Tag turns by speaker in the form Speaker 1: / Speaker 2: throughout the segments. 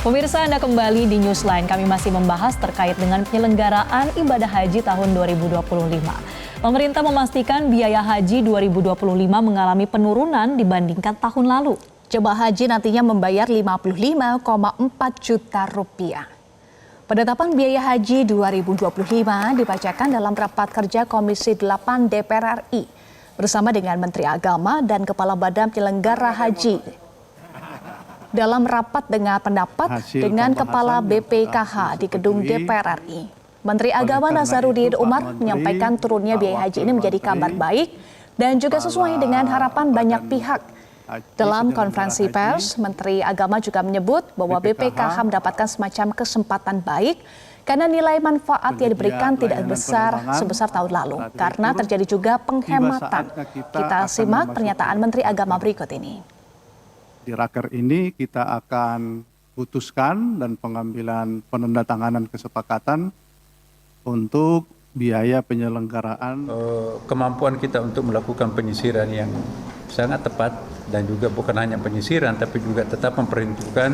Speaker 1: Pemirsa, Anda kembali di Newsline. Kami masih membahas terkait dengan penyelenggaraan ibadah haji tahun 2025. Pemerintah memastikan biaya haji 2025 mengalami penurunan dibandingkan tahun lalu.
Speaker 2: Jemaah haji nantinya membayar 55,4 juta rupiah. Penetapan biaya haji 2025 dibacakan dalam rapat kerja Komisi 8 DPR RI bersama dengan Menteri Agama dan Kepala Badan Penyelenggara Haji. Dalam rapat dengar pendapat dengan Kepala BPKH di gedung DPR RI, Menteri Agama Nazaruddin Umar menyampaikan turunnya biaya haji ini menjadi kabar baik dan juga sesuai dengan harapan banyak pihak. Dalam konferensi pers, Menteri Agama juga menyebut bahwa BPKH mendapatkan semacam kesempatan baik karena nilai manfaat yang diberikan tidak besar sebesar tahun lalu, karena terjadi juga penghematan. Kita simak pernyataan Menteri Agama berikut ini.
Speaker 3: Di raker ini kita akan putuskan dan pengambilan penandatanganan kesepakatan untuk biaya penyelenggaraan.
Speaker 4: Kemampuan kita untuk melakukan penyisiran yang sangat tepat dan juga bukan hanya penyisiran tapi juga tetap memperhitungkan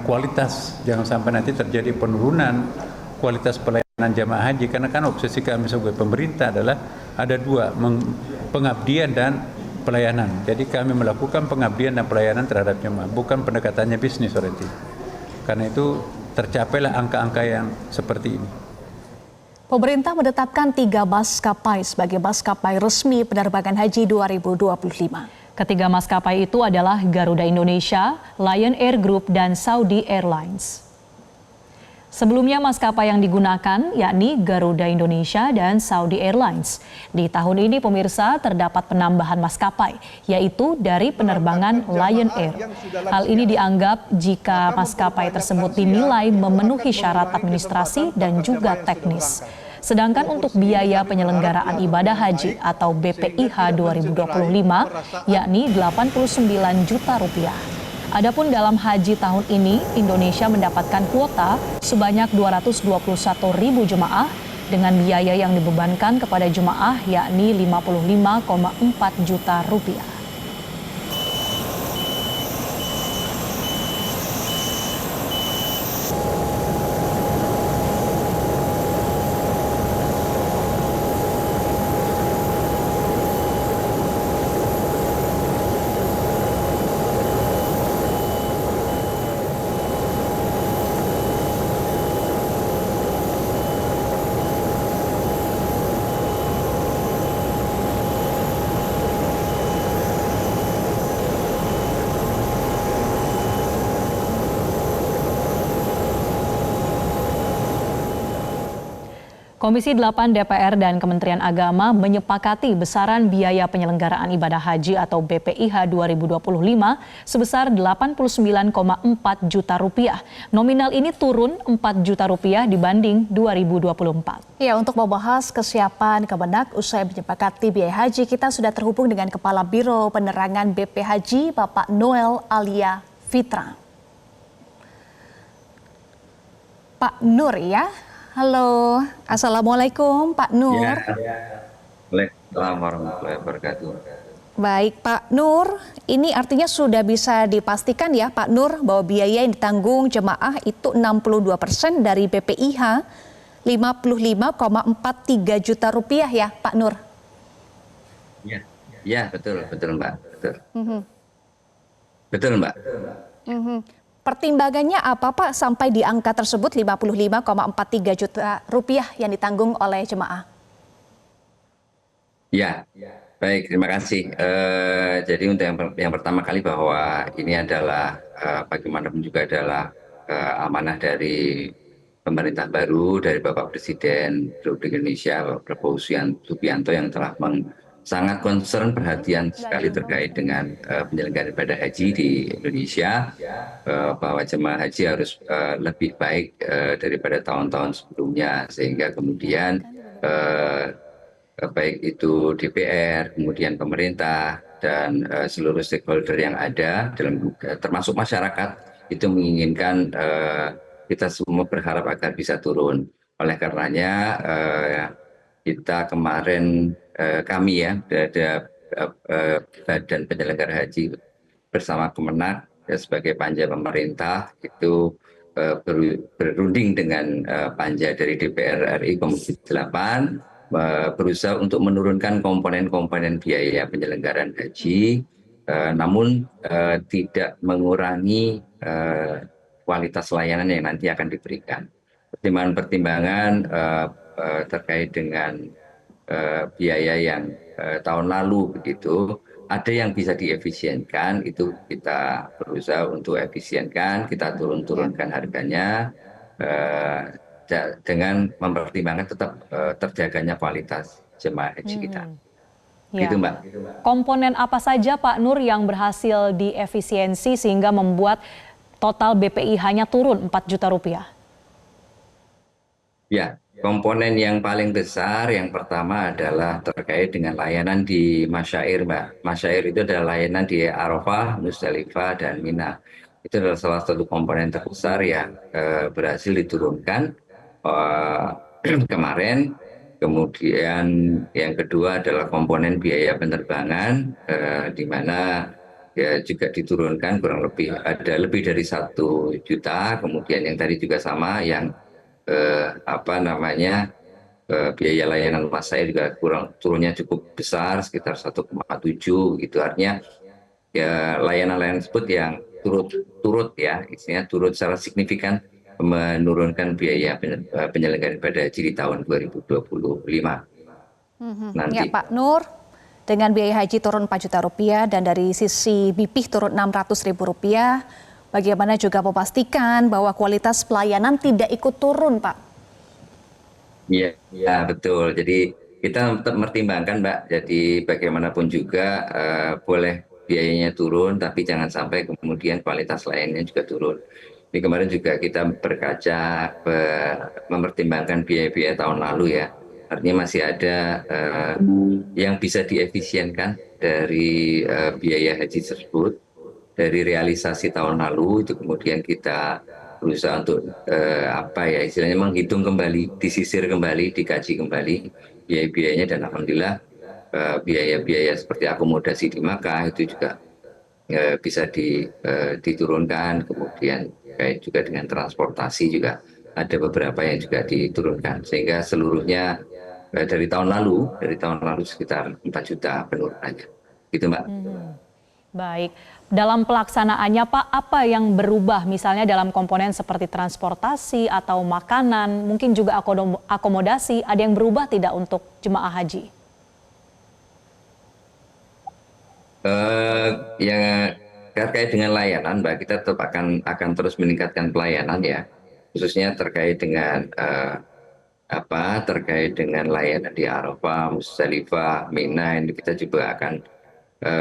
Speaker 4: kualitas. Jangan sampai nanti terjadi penurunan kualitas pelayanan jamaah haji, karena kan obsesi kami sebagai pemerintah adalah ada dua, pengabdian dan pelayanan. Jadi kami melakukan pengabdian dan pelayanan terhadap jemaah, bukan pendekatannya bisnis berarti. Karena itu tercapailah angka-angka yang seperti ini.
Speaker 2: Pemerintah menetapkan 3 maskapai sebagai maskapai resmi penerbangan haji 2025.
Speaker 1: Ketiga maskapai itu adalah Garuda Indonesia, Lion Air Group, dan Saudi Airlines. Sebelumnya maskapai yang digunakan yakni Garuda Indonesia dan Saudi Airlines. Di tahun ini pemirsa terdapat penambahan maskapai, yaitu dari penerbangan Lion Air. Hal ini dianggap jika maskapai tersebut dinilai memenuhi syarat administrasi dan juga teknis. Sedangkan untuk biaya penyelenggaraan ibadah haji atau BPIH 2025 yakni 89 juta rupiah. Adapun dalam haji tahun ini, Indonesia mendapatkan kuota sebanyak 221.000 jemaah dengan biaya yang dibebankan kepada jemaah yakni 55,4 juta rupiah. Komisi 8 DPR dan Kementerian Agama menyepakati besaran biaya penyelenggaraan ibadah haji atau BPIH 2025 sebesar 89,4 juta rupiah. Nominal ini turun 4 juta rupiah dibanding 2024.
Speaker 2: Ya, untuk membahas kesiapan Kemenak usai menyepakati biaya haji, kita sudah terhubung dengan Kepala Biro Penerangan BP Haji, Bapak Noel Alia Fitra. Pak Nur ya. Halo, Assalamualaikum Pak Nur.
Speaker 5: Ya. Waalaikumsalam warahmatullahi wabarakatuh.
Speaker 2: Baik Pak Nur, ini artinya sudah bisa dipastikan ya Pak Nur bahwa biaya yang ditanggung jemaah itu 62% dari BPIH 55,43 juta rupiah ya Pak Nur.
Speaker 5: Ya betul Mbak. Betul Mbak.
Speaker 2: Pertimbangannya apa Pak sampai di angka tersebut 55,43 juta rupiah yang ditanggung oleh jemaah?
Speaker 5: Ya, baik, terima kasih. Jadi untuk yang pertama kali bahwa ini adalah bagaimanapun juga adalah amanah dari pemerintah baru, dari Bapak Presiden Republik Indonesia, Bapak Prabowo Subianto yang telah sangat concern, perhatian sekali terkait dengan penyelenggaraan ibadah haji di Indonesia, bahwa jemaah haji harus lebih baik daripada tahun-tahun sebelumnya, sehingga kemudian baik itu DPR, kemudian pemerintah dan seluruh stakeholder yang ada, termasuk masyarakat, itu menginginkan kita semua berharap agar bisa turun. Oleh karenanya kita kemarin kami ya, ada Badan Penyelenggara Haji bersama Kemenak sebagai panja pemerintah itu berunding dengan panja dari DPR RI Komisi 8 berusaha untuk menurunkan komponen-komponen biaya penyelenggaraan haji, namun tidak mengurangi kualitas layanan yang nanti akan diberikan. Pertimbangan-pertimbangan terkait dengan biaya yang tahun lalu begitu, ada yang bisa diefisienkan, itu kita berusaha untuk efisienkan, kita turunkan harganya dengan mempertimbangkan tetap terjaganya kualitas jemaah haji kita.
Speaker 1: Ya.
Speaker 5: Gitu Mbak.
Speaker 1: Komponen apa saja Pak Nur yang berhasil diefisiensi sehingga membuat total BPI hanya turun 4 juta rupiah?
Speaker 5: Ya, komponen yang paling besar yang pertama adalah terkait dengan layanan di Masyair, Mbak. Masyair itu adalah layanan di Arafah, Musdalifah, dan Mina. Itu adalah salah satu komponen terbesar yang berhasil diturunkan kemarin. Kemudian yang kedua adalah komponen biaya penerbangan, di mana ya juga diturunkan kurang lebih ada lebih dari 1 juta. Kemudian yang tadi juga sama, yang biaya layanan mas saya juga turunnya cukup besar, sekitar 1,7 gitu. Artinya ya layanan-layanan tersebut yang turut ya, istilahnya turut secara signifikan menurunkan biaya penyelenggaraan ibadah haji di tahun 2025 nanti.
Speaker 2: Ya Pak Nur, dengan biaya haji turun 4 juta rupiah dan dari sisi BPIH turun 600 ribu rupiah, bagaimana juga memastikan bahwa kualitas pelayanan tidak ikut turun, Pak?
Speaker 5: Iya, ya, betul. Jadi kita tetap mempertimbangkan, Mbak. Jadi bagaimanapun juga boleh biayanya turun, tapi jangan sampai kemudian kualitas lainnya juga turun. Ini kemarin juga kita berkaca mempertimbangkan biaya-biaya tahun lalu ya. Artinya masih ada yang bisa diefisienkan dari biaya haji tersebut. Dari realisasi tahun lalu itu kemudian kita berusaha untuk istilahnya menghitung kembali, disisir kembali, dikaji kembali biaya-biayanya, dan alhamdulillah biaya-biaya seperti akomodasi di Makkah itu juga bisa diturunkan. Kemudian kayak juga dengan transportasi juga ada beberapa yang juga diturunkan, sehingga seluruhnya dari tahun lalu sekitar 4 juta penurunannya gitu Mbak.
Speaker 1: Baik, dalam pelaksanaannya Pak, apa yang berubah misalnya dalam komponen seperti transportasi atau makanan, mungkin juga akomodasi, ada yang berubah tidak untuk jemaah haji?
Speaker 5: Yang terkait dengan layanan, Mbak, kita tetap akan terus meningkatkan pelayanan ya, khususnya terkait dengan terkait dengan layanan di Arafah, Musdalifah, Mina. Ini kita juga akan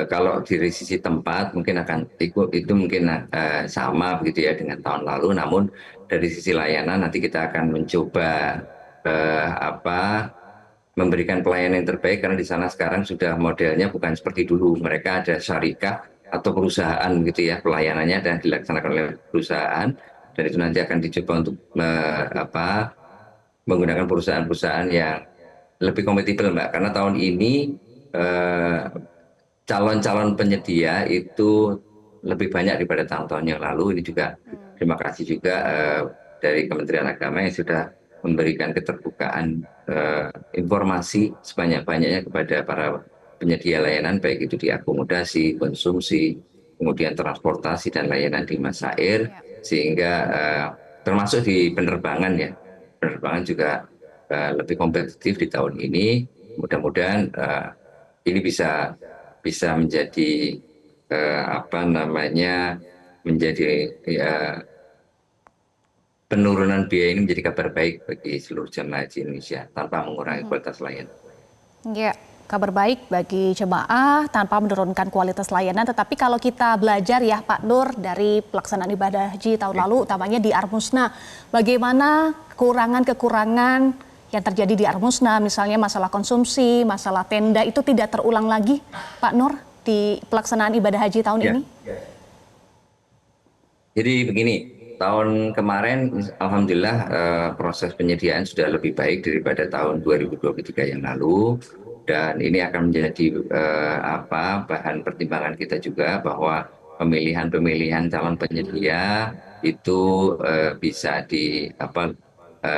Speaker 5: kalau dari sisi tempat mungkin akan itu mungkin sama begitu ya dengan tahun lalu, namun dari sisi layanan nanti kita akan mencoba memberikan pelayanan yang terbaik, karena di sana sekarang sudah modelnya bukan seperti dulu. Mereka ada syarikah atau perusahaan gitu ya, pelayanannya dan dilaksanakan oleh perusahaan, dan itu nanti akan dicoba untuk menggunakan perusahaan-perusahaan yang lebih kompatibel, Mbak, karena tahun ini calon-calon penyedia itu lebih banyak daripada tahun-tahun yang lalu. Ini juga terima kasih juga dari Kementerian Agama yang sudah memberikan keterbukaan informasi sebanyak-banyaknya kepada para penyedia layanan, baik itu di akomodasi, konsumsi, kemudian transportasi dan layanan di Masyair, sehingga termasuk di penerbangan ya. Penerbangan juga lebih kompetitif di tahun ini. Mudah-mudahan ini bisa menjadi penurunan biaya ini menjadi kabar baik bagi seluruh jemaah haji Indonesia tanpa mengurangi kualitas layanan.
Speaker 2: Ya, kabar baik bagi jemaah tanpa menurunkan kualitas layanan. Tetapi kalau kita belajar ya Pak Nur dari pelaksanaan ibadah haji tahun lalu, utamanya di Armusna, bagaimana kekurangan-kekurangan yang terjadi di Armusna, misalnya masalah konsumsi, masalah tenda, itu tidak terulang lagi, Pak Nur, di pelaksanaan ibadah haji tahun ini?
Speaker 5: Jadi begini, tahun kemarin alhamdulillah proses penyediaan sudah lebih baik daripada tahun 2023 yang lalu, dan ini akan menjadi bahan pertimbangan kita juga, bahwa pemilihan calon penyedia itu bisa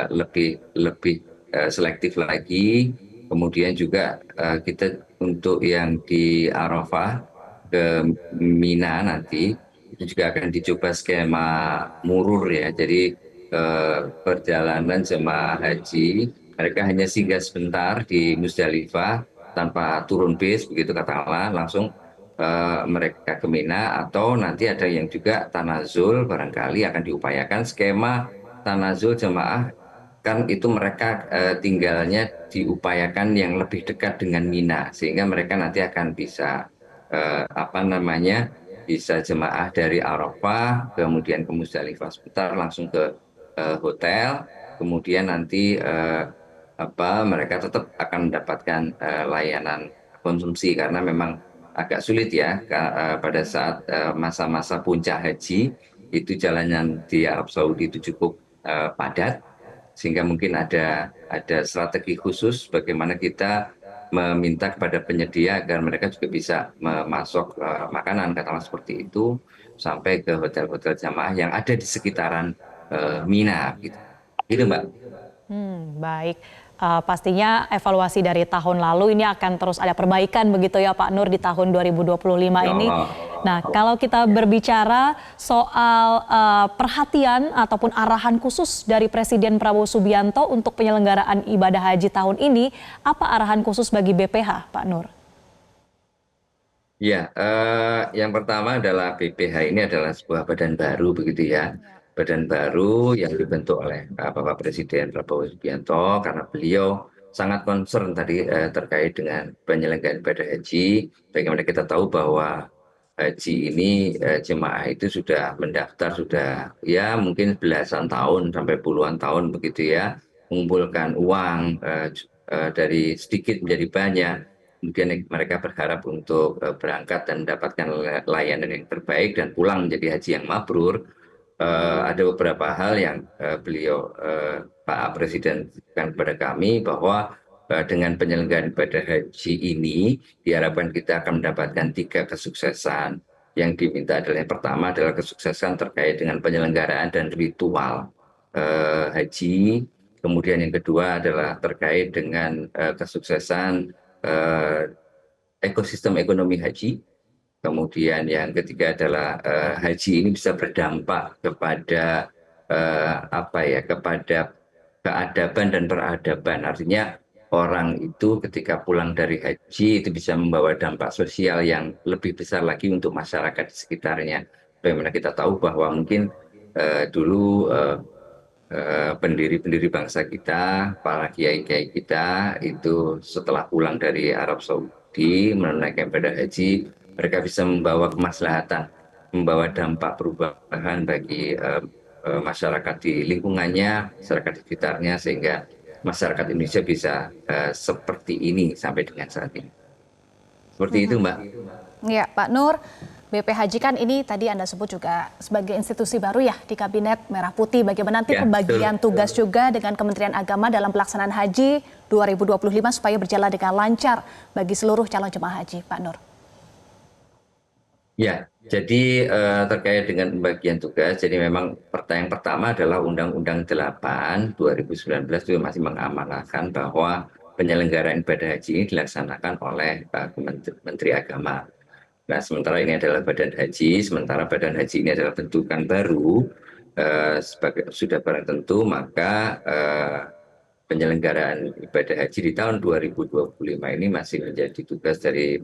Speaker 5: lebih lebih selektif lagi. Kemudian juga kita untuk yang di Arafah ke Mina nanti itu juga akan dicoba skema murur ya. Jadi perjalanan jemaah haji mereka hanya singgah sebentar di Musdalifah tanpa turun bis begitu katakanlah, langsung mereka ke Mina, atau nanti ada yang juga tanazul, barangkali akan diupayakan skema tanazul jemaah, kan itu mereka tinggalnya diupayakan yang lebih dekat dengan Mina, sehingga mereka nanti akan bisa bisa jemaah dari Arafah kemudian ke Musdalifah sebentar langsung ke hotel, kemudian nanti mereka tetap akan mendapatkan layanan konsumsi, karena memang agak sulit ya pada saat masa-masa puncak haji itu jalanan di Arab Saudi itu cukup padat, sehingga mungkin ada strategi khusus bagaimana kita meminta kepada penyedia agar mereka juga bisa memasok makanan katakanlah seperti itu sampai ke hotel-hotel jamaah yang ada di sekitaran Mina gitu. Gitu Mbak.
Speaker 1: Baik. Pastinya evaluasi dari tahun lalu ini akan terus ada perbaikan begitu ya Pak Nur di tahun 2025 ini. Nah, kalau kita berbicara soal perhatian ataupun arahan khusus dari Presiden Prabowo Subianto untuk penyelenggaraan ibadah haji tahun ini, apa arahan khusus bagi BPH Pak Nur?
Speaker 5: Ya, yang pertama adalah BPH ini adalah sebuah badan baru begitu ya. Badan baru yang dibentuk oleh Bapak Presiden Prabowo Subianto, karena beliau sangat concern tadi terkait dengan penyelenggaraan ibadah haji. Bagaimana kita tahu bahwa haji ini jemaah itu sudah mendaftar sudah ya mungkin belasan tahun sampai puluhan tahun begitu ya, mengumpulkan uang dari sedikit menjadi banyak. Kemudian mereka berharap untuk berangkat dan mendapatkan layanan yang terbaik dan pulang menjadi haji yang mabrur. Ada beberapa hal yang Pak Presiden berikan kepada kami, bahwa dengan penyelenggaraan ibadah haji ini diharapkan kita akan mendapatkan 3 kesuksesan. Yang diminta adalah yang pertama adalah kesuksesan terkait dengan penyelenggaraan dan ritual haji. Kemudian yang kedua adalah terkait dengan kesuksesan ekosistem ekonomi haji. Kemudian yang ketiga adalah haji ini bisa berdampak kepada kepada keadaban dan peradaban. Artinya orang itu ketika pulang dari haji itu bisa membawa dampak sosial yang lebih besar lagi untuk masyarakat di sekitarnya. Bagaimana kita tahu bahwa mungkin dulu pendiri-pendiri bangsa kita, para kiai-kiai kita itu setelah pulang dari Arab Saudi menunaikan ibadah haji, mereka bisa membawa kemaslahatan, membawa dampak perubahan bagi masyarakat di lingkungannya, masyarakat di sekitarnya, sehingga masyarakat Indonesia bisa seperti ini sampai dengan saat ini. Seperti itu Mbak.
Speaker 2: Ya Pak Nur, BP Haji kan ini tadi Anda sebut juga sebagai institusi baru ya di Kabinet Merah Putih. Bagaimana nanti pembagian tugas juga dengan Kementerian Agama dalam pelaksanaan haji 2025 supaya berjalan dengan lancar bagi seluruh calon jemaah haji, Pak Nur?
Speaker 5: Ya, jadi terkait dengan pembagian tugas, jadi memang yang pertama adalah Undang-Undang 8 2019 itu masih mengamanahkan bahwa penyelenggaraan ibadah haji ini dilaksanakan oleh Menteri Agama. Nah, sementara ini adalah Badan Haji, sementara Badan Haji ini adalah bentukan baru, sudah barang tentu, maka penyelenggaraan ibadah haji di tahun 2025 ini masih menjadi tugas dari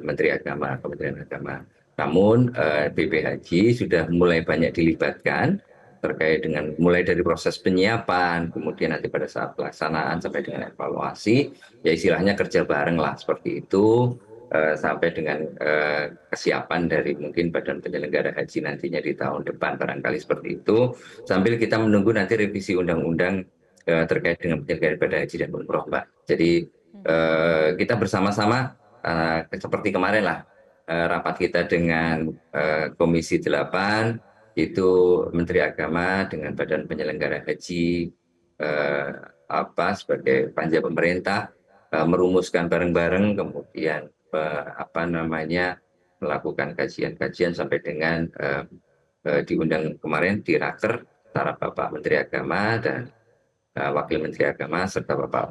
Speaker 5: Menteri Agama, Kementerian Agama. Namun BP Haji sudah mulai banyak dilibatkan terkait dengan mulai dari proses penyiapan, kemudian nanti pada saat pelaksanaan sampai dengan evaluasi, ya istilahnya kerja bareng lah seperti itu, sampai dengan kesiapan dari mungkin Badan Penyelenggara Haji nantinya di tahun depan barangkali seperti itu, sambil kita menunggu nanti revisi undang-undang terkait dengan penyelenggaraan ibadah haji dan umroh, Mbak. Jadi kita bersama-sama seperti kemarin lah rapat kita dengan Komisi 8 itu Menteri Agama dengan Badan Penyelenggara Haji sebagai panja pemerintah merumuskan bareng-bareng, kemudian melakukan kajian-kajian sampai dengan diundang kemarin di Raker antara Bapak Menteri Agama dan Wakil Menteri Agama serta Bapak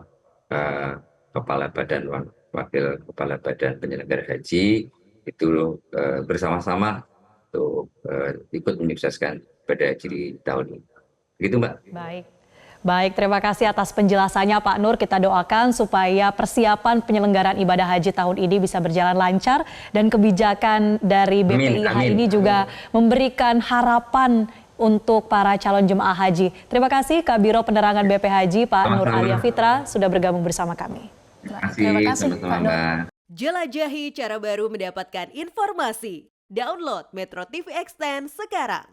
Speaker 5: Kepala Badan Wakil Kepala Badan Penyelenggara Haji itu bersama-sama untuk ikut menyukseskan ibadah haji di tahun ini. Begitu Mbak.
Speaker 1: Baik, terima kasih atas penjelasannya Pak Nur. Kita doakan supaya persiapan penyelenggaraan ibadah haji tahun ini bisa berjalan lancar dan kebijakan dari BPIH ini juga memberikan harapan untuk para calon jemaah haji. Terima kasih Kabiro Penerangan BP Haji Pak Nur Alia Fitra sudah bergabung bersama kami.
Speaker 2: Terima kasih Pak Nur.
Speaker 6: Jelajahi cara baru mendapatkan informasi. Download Metro TV Extend sekarang.